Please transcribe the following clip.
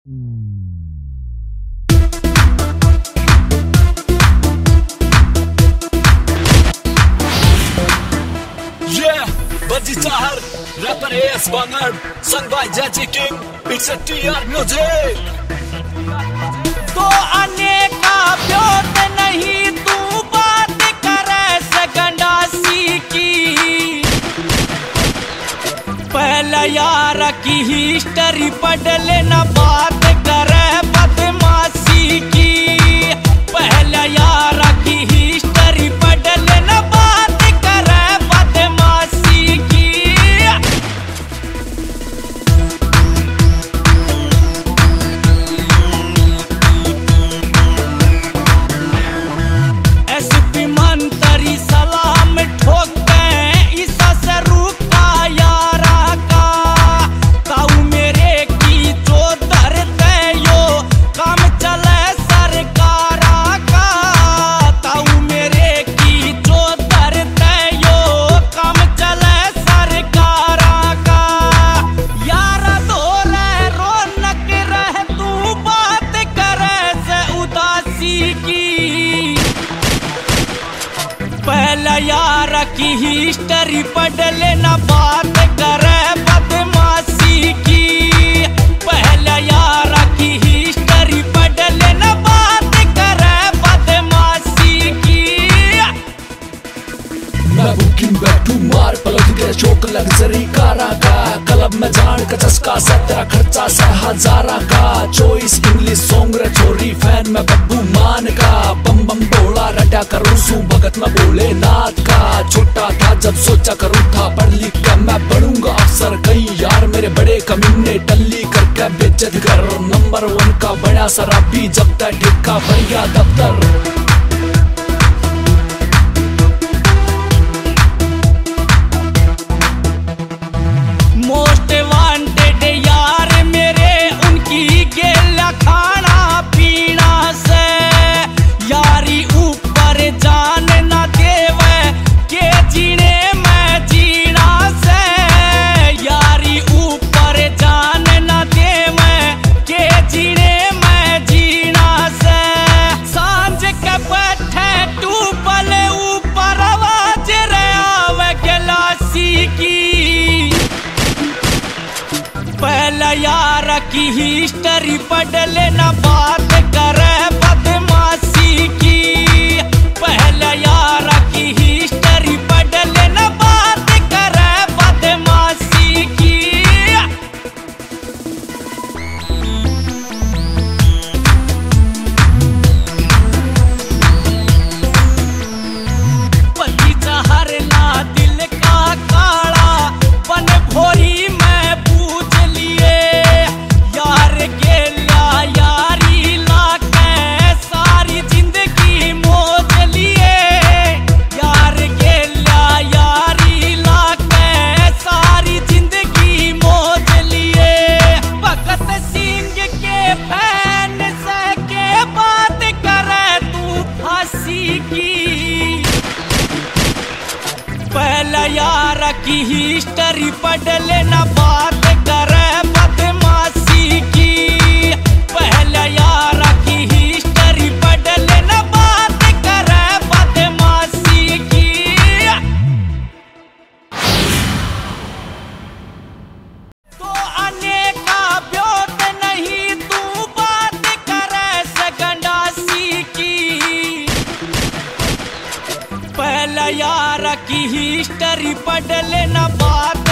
Bajji Chahar, rapper AS Bangad, sung by Jaji King. It's a TR music. तो अनेका ब्योत नहीं तू बात करे सगंडासी की। पहले यार की हिस्ट्री पढ़ लेना, बात करे बदमाशी की। पहले यार की हिस्ट्री पढ़ लेना, बात करे बदमाशी की। एसपी मंत्री सलाम ठोके ईसा से रुका यारा का। ताऊ मेरे की जो धरते यो काम चले सरकारा का। ताऊ मेरे की जो धरते यो काम चले सरकारा का। यारा धोले रौनक रह तू बात करे से उदासी की। पहले यार की हिस्ट्री पढ़ लेना, बात करे बदमाशी की। पहले यार की हिस्ट्री पढ़ लेना, बात करे बदमाशी की। मैं बुकिंग बैक टू मार पलट गया चौक लग्जरी कारा का। क्लब में जान का चस्का से तेरा खर्चा से हजारा का। चॉइस इंग्लिश सॉन्ग रे छोरी फैन में बब्बू मान का। बम बम बोला रटा करूं सू भगत में बोले नाथ का। छोटा था जब सोचा करूं था पढ़ लिख कर मैं बनूंगा अफसर। कई यार मेरे बड़े कमीने टल्ली करके बेइज्जत कर। नंबर 1 का बड़ा शराबी जब तक ठेका भर गया दफ्तर। मोस्ट वांटेड यार मेरे उनकी गेला खाना पीना से। यारी ऊपर जान ना देवे के जीने में जीना से। यारी ऊपर जान ना देवे के जीने में जीना से। सांझ के बैठे टूपल ऊपर आवाज रे आवे गिलासी की। पहले यार की हिस्ट्री पढ़ लेना, बात करे बदमाशी की। पहले यार की हिस्ट्री पढ़ लेना, बात करे बदमाशी की। बजी चहर ना दिल का काला बन भोरी में पूछ लिए। यार गेला यारी लाके सारी जिंदगी मोज लिए। यार गेला यारी लाके सारी जिंदगी मोज लिए। भगत सिंह के फैन से के बात करे तू फांसी की। पहले यार की हिस्ट्री पढ़ लेना, बात करे बदमाशी की। पहले यार की हिस्ट्री पढ़ लेना, बात करे बदमाशी की। तो अनेका ब्योत नहीं तू बात करे सगंडासी की। पहले यार की हिस्ट्री पढ़ लेना, बात